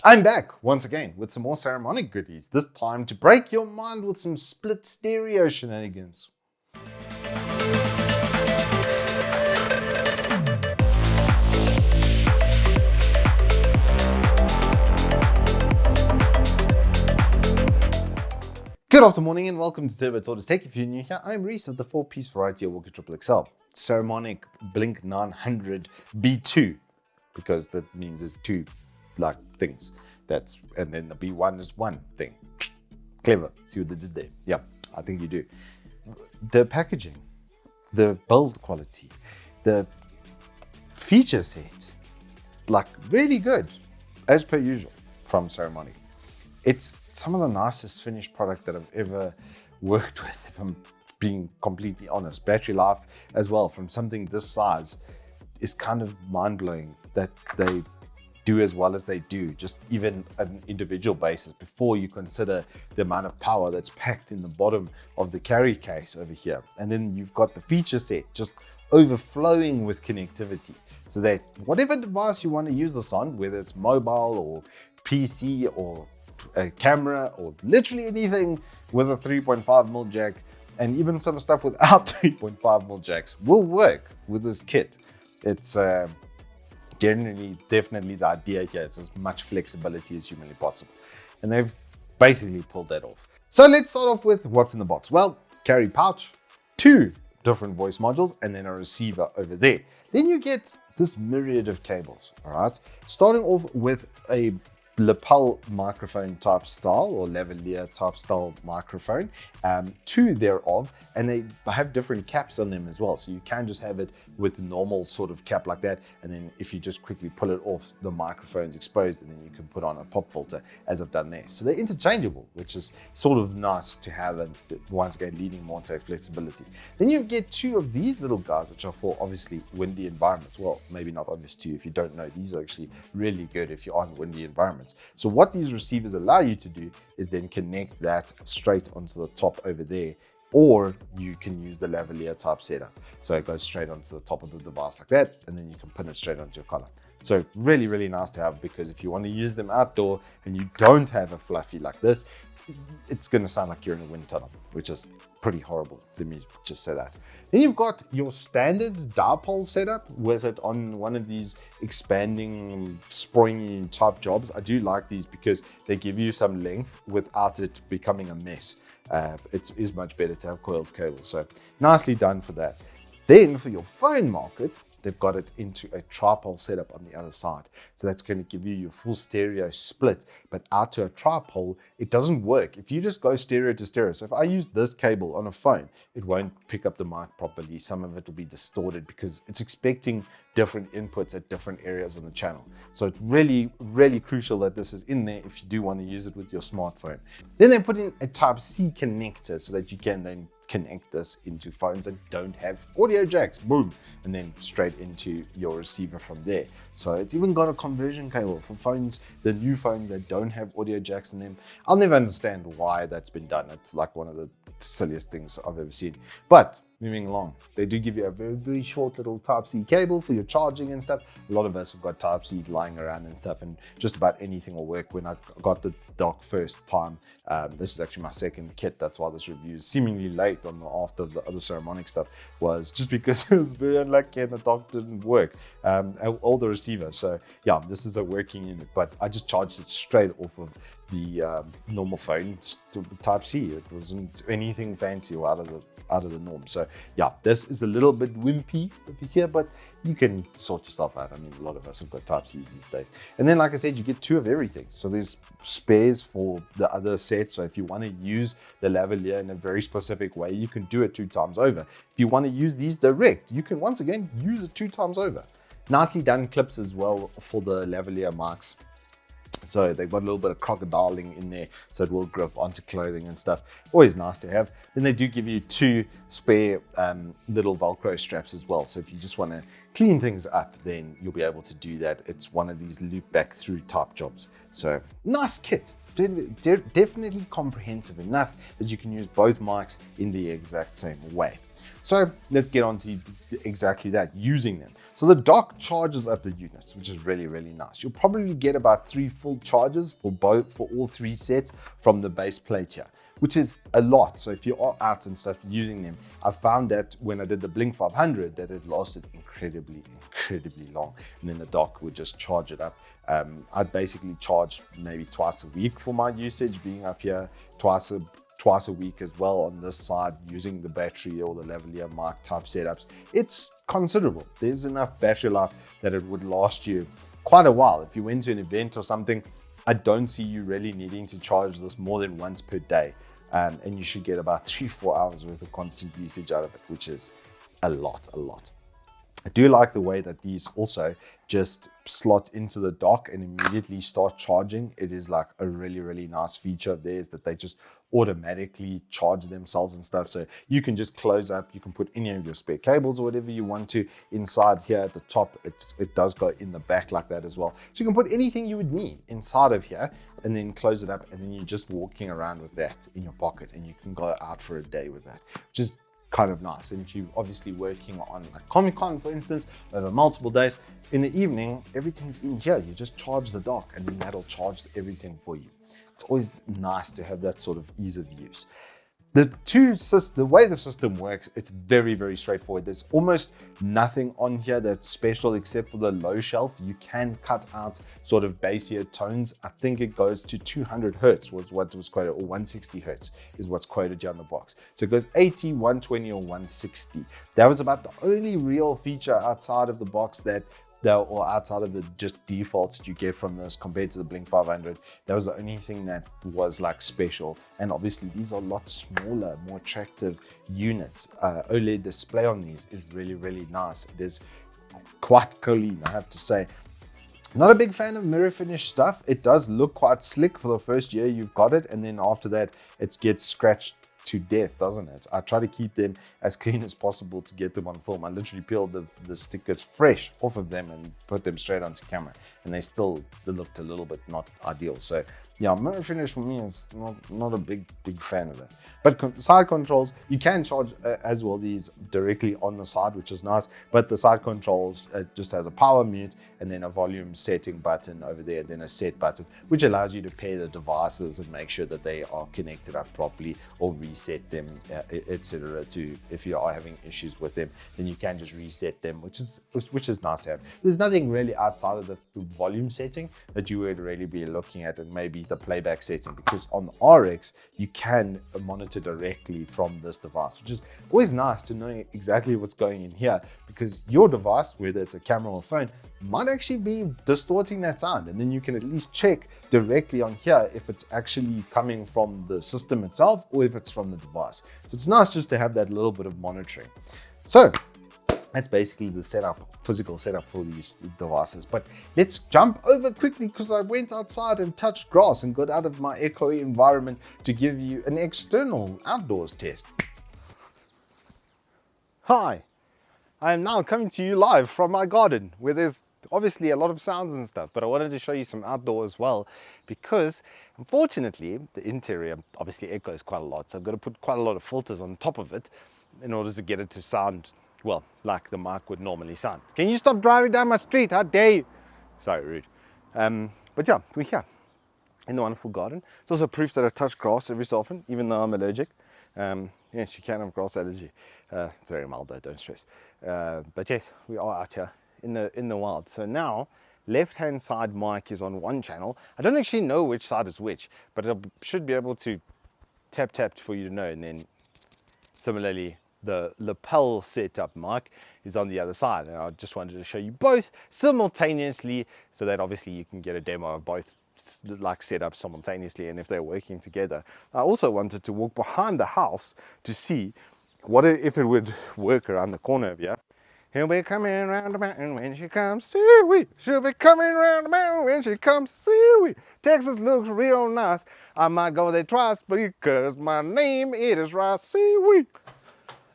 I'm back once again with some more Saramonic goodies, this time to break your mind with some split stereo shenanigans. Good afternoon and welcome to Turbo Tortoise Tech. If you're new here, I'm Reese of the 4-piece variety of Wooks Triple XL, Saramonic Blink 900 B2, because that means there's two things. And then the B1 is one thing. Clever. See what they did there? Yeah, I think you do. The packaging, the build quality, the feature set, really good, as per usual from Saramonic. It's some of the nicest finished product that I've ever worked with, if I'm being completely honest. Battery life as well, from something this size, is kind of mind-blowing that they do as well as they do, just even at an individual basis, before you consider the amount of power that's packed in the bottom of the carry case over here. And then you've got the feature set just overflowing with connectivity, so that whatever device you want to use this on, whether it's mobile or PC or a camera or literally anything with a 3.5mm jack, and even some stuff without 3.5mm jacks will work with this kit. It's definitely the idea here is as much flexibility as humanly possible, and they've basically pulled that off. So let's start off with what's in the box. Well, carry pouch, 2 different voice modules, and then a receiver over there. Then you get this myriad of cables. All right, starting off with a lapel microphone type style or lavalier type style microphone, 2 thereof, and they have different caps on them as well, so you can just have it with the normal sort of cap like that, and then if you just quickly pull it off, the microphone's exposed, and then you can put on a pop filter as I've done there. So they're interchangeable, which is sort of nice to have, and once again leading more to flexibility. Then you get 2 of these little guys, which are for obviously windy environments. Well, maybe not obvious to you if you don't know. These are actually really good if you're on windy environments. So what these receivers allow you to do is then connect that straight onto the top over there, or you can use the lavalier type setup. So it goes straight onto the top of the device like that, and then you can put it straight onto your collar. So really, really nice to have, because if you want to use them outdoor and you don't have a fluffy like this, it's going to sound like you're in a wind tunnel, which is pretty horrible. Let me just say that. Then you've got your standard dipole setup with it on one of these expanding, springy type jobs. I do like these because they give you some length without it becoming a mess. It is much better to have coiled cables, so nicely done for that. Then for your phone market, they've got it into a tripole setup on the other side. So that's going to give you your full stereo split, but out to a tripole, it doesn't work if you just go stereo to stereo. So if I use this cable on a phone, it won't pick up the mic properly. Some of it will be distorted because it's expecting different inputs at different areas on the channel. So it's really, really crucial that this is in there if you do want to use it with your smartphone. Then they put in a Type-C connector so that you can then connect this into phones that don't have audio jacks, boom, and then straight into your receiver from there. So it's even got a conversion cable for phones, the new phones that don't have audio jacks in them. I'll never understand why that's been done. It's like one of the silliest things I've ever seen. But moving along, they do give you a very, very short little Type-C cable for your charging and stuff. A lot of us have got Type-Cs lying around and stuff, and just about anything will work. When I got the dock first time, this is actually my second kit, that's why this review is seemingly late on after the other Saramonic stuff, was just because it was very unlucky and the dock didn't work, all the receivers. So yeah, this is a working unit, but I just charged it straight off of the normal phone Type-C. It wasn't anything fancy or out of the norm. So yeah, this is a little bit wimpy over here, but you can sort yourself out. I mean, a lot of us have got Type-Cs these days. And then, like I said, you get 2 of everything. So there's spares for the other set. So if you want to use the lavalier in a very specific way, you can do it 2 times over. If you want to use these direct, you can once again use it 2 times over. Nicely done clips as well for the lavalier mics. So they've got a little bit of crocodiling in there, so it will grip onto clothing and stuff. Always nice to have. Then they do give you 2 spare little Velcro straps as well. So if you just want to clean things up, then you'll be able to do that. It's one of these loop back through type jobs. So nice kit. definitely comprehensive enough that you can use both mics in the exact same way. So let's get on to exactly that, using them. So the dock charges up the units, which is really, really nice. You'll probably get about 3 full charges for all 3 sets from the base plate here, which is a lot. So if you are out and stuff using them, I found that when I did the Blink 500, that it lasted incredibly long. And then the dock would just charge it up. I'd basically charge maybe twice a week for my usage, being up here twice a week as well on this side, using the battery or the lavalier mic type setups. It's considerable. There's enough battery life that it would last you quite a while. If you went to an event or something, I don't see you really needing to charge this more than once per day. And you should get about 3-4 hours worth of constant usage out of it, which is a lot. I do like the way that these also just slot into the dock and immediately start charging. It is like a really, really nice feature of theirs that they just automatically charge themselves and stuff. So you can just close up, you can put any of your spare cables or whatever you want to inside here at the top. It does go in the back like that as well. So you can put anything you would need inside of here and then close it up, and then you're just walking around with that in your pocket and you can go out for a day with that, which is kind of nice. And if you're obviously working on like Comic-Con, for instance, over multiple days, in the evening, everything's in here. You just charge the dock and then that'll charge everything for you. It's always nice to have that sort of ease of use. The way the system works, it's very, very straightforward. There's almost nothing on here that's special except for the low shelf. You can cut out sort of bassier tones. I think it goes to 200 hertz was what was quoted, or 160 hertz is what's quoted here on the box. So it goes 80, 120, or 160. That was about the only real feature outside of the box or outside of the just defaults that you get from this compared to the Blink 500. That was the only thing that was like special. And obviously these are a lot smaller, more attractive units. OLED display on these is really, really nice. It is quite clean, I have to say. Not a big fan of mirror finish stuff. It does look quite slick for the first year you've got it, and then after that it gets scratched to death, doesn't it? I try to keep them as clean as possible to get them on film. I literally peeled the stickers fresh off of them and put them straight onto camera, and they looked a little bit not ideal. So yeah, mirror finish for me is not a big fan of that. But side controls, you can charge as well these directly on the side, which is nice. But the side controls just has a power mute and then a volume setting button over there, and then a set button, which allows you to pair the devices and make sure that they are connected up properly, or reset them, etc. To if you are having issues with them, then you can just reset them, which is nice to have. There's nothing really outside of the volume setting that you would really be looking at, and maybe the playback setting, because on the RX you can monitor directly from this device, which is always nice to know exactly what's going in here, because your device, whether it's a camera or phone, might actually be distorting that sound, and then you can at least check directly on here if it's actually coming from the system itself or if it's from the device. So it's nice just to have that little bit of monitoring. So that's basically the physical setup for these devices. But let's jump over quickly, because I went outside and touched grass and got out of my echoey environment to give you an external outdoors test. Hi, I am now coming to you live from my garden, where there's obviously a lot of sounds and stuff, but I wanted to show you some outdoor as well, because unfortunately the interior obviously echoes quite a lot. So I've got to put quite a lot of filters on top of it in order to get it to sound, well, like the mic would normally sound. Can you stop driving down my street? How dare you? Sorry, rude. But yeah, we're here in the wonderful garden. It's also proof that I touch grass every so often, even though I'm allergic. Yes, you can have grass allergy. It's very mild though, don't stress. But yes, we are out here in the wild. So now, left-hand side mic is on one channel. I don't actually know which side is which, but I should be able to tap for you to know. And then similarly, the lapel setup mic is on the other side, and I just wanted to show you both simultaneously, so that obviously you can get a demo of both like set up simultaneously, and if they're working together. I also wanted to walk behind the house to see what if it would work around the corner of here. He'll be coming around the mountain when she comes, see-wee. She'll be coming around the mountain when she comes, see-wee. Texas looks real nice. I might go there twice because my name it is Rice, see-wee.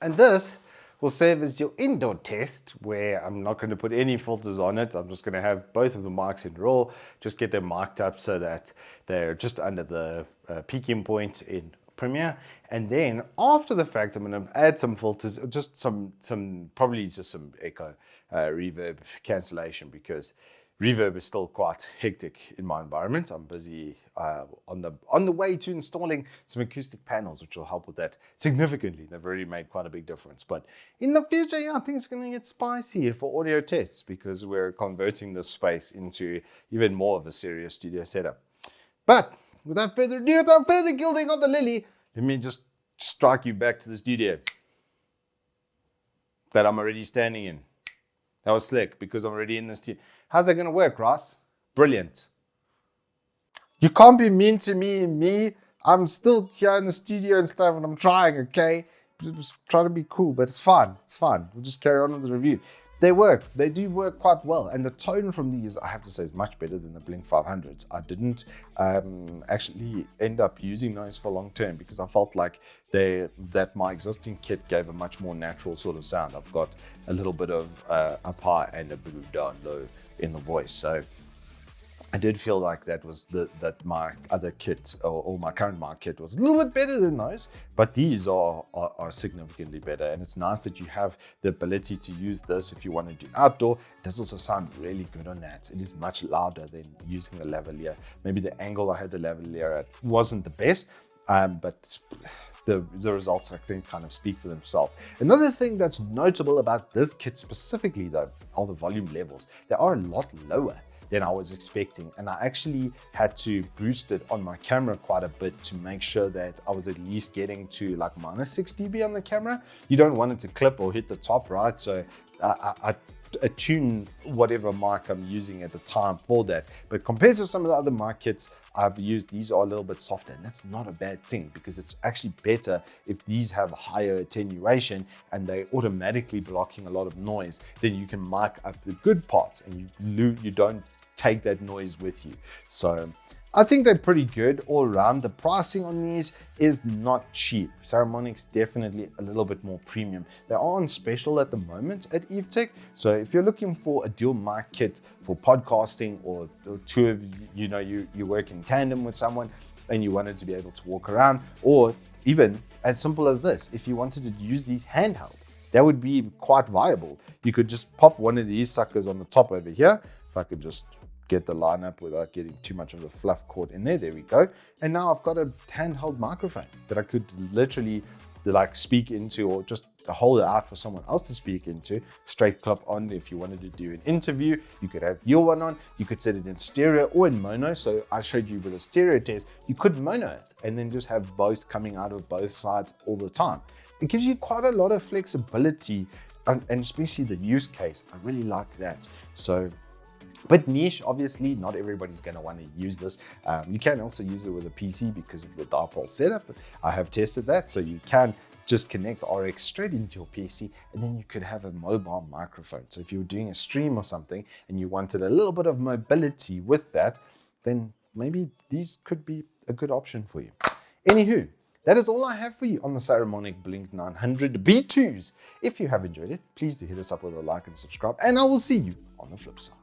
And this will serve as your indoor test, where I'm not going to put any filters on it. I'm just going to have both of the mics in RAW, just get them mic'd up so that they're just under the peaking point in Premiere. And then after the fact, I'm going to add some filters, just some probably just some echo, reverb, cancellation, because reverb is still quite hectic in my environment. I'm busy on the way to installing some acoustic panels, which will help with that significantly. They've already made quite a big difference. But in the future, yeah, I think it's going to get spicy for audio tests, because we're converting this space into even more of a serious studio setup. But without further ado, without further gilding of the lily, let me just strike you back to the studio that I'm already standing in. That was slick, because I'm already in the studio. How's that going to work, Ross? Brilliant. You can't be mean to me. I'm still here in the studio and stuff, and I'm trying, okay? Just trying to be cool, but it's fine. It's fine. We'll just carry on with the review. They work. They do work quite well. And the tone from these, I have to say, is much better than the Blink 500s. I didn't actually end up using those for long term, because I felt like that my existing kit gave a much more natural sort of sound. I've got a little bit of up high and a bit of down low in the voice. So I did feel like that was that my other kit, or my current mic kit, was a little bit better than those, but these are significantly better. And it's nice that you have the ability to use this if you want to do outdoor. It does also sound really good on that. It is much louder than using the lavalier. Maybe the angle I had the lavalier at wasn't the best, but the results, I think, kind of speak for themselves. Another thing that's notable about this kit specifically, though, are the volume levels. They are a lot lower than I was expecting, and I actually had to boost it on my camera quite a bit to make sure that I was at least getting to like -6 dB on the camera. You don't want it to clip or hit the top, right? So I attune whatever mic I'm using at the time for that. But compared to some of the other mic kits I've used, these are a little bit softer, and that's not a bad thing, because it's actually better if these have higher attenuation and they're automatically blocking a lot of noise. Then you can mic up the good parts, and you don't take that noise with you. So I think they're pretty good all around. The pricing on these is not cheap. Saramonic's definitely a little bit more premium. They are on special at the moment at Evetech. So if you're looking for a dual mic kit for podcasting, or two of you work in tandem with someone and you wanted to be able to walk around, or even as simple as this, if you wanted to use these handheld, that would be quite viable. You could just pop one of these suckers on the top over here. If I could just get the line up without getting too much of the fluff caught in there. There we go. And now I've got a handheld microphone that I could literally like speak into, or just hold it out for someone else to speak into. Straight clip on. If you wanted to do an interview, you could have your one on. You could set it in stereo or in mono. So I showed you with a stereo test, you could mono it and then just have both coming out of both sides all the time. It gives you quite a lot of flexibility, and especially the use case. I really like that. So, but niche, obviously, not everybody's going to want to use this. You can also use it with a PC because of the dipole setup. I have tested that, so you can just connect the RX straight into your PC, and then you could have a mobile microphone. So if you were doing a stream or something and you wanted a little bit of mobility with that, then maybe these could be a good option for you. Anywho, that is all I have for you on the Saramonic Blink 900 B2s. If you have enjoyed it, please do hit us up with a like and subscribe, and I will see you on the flip side.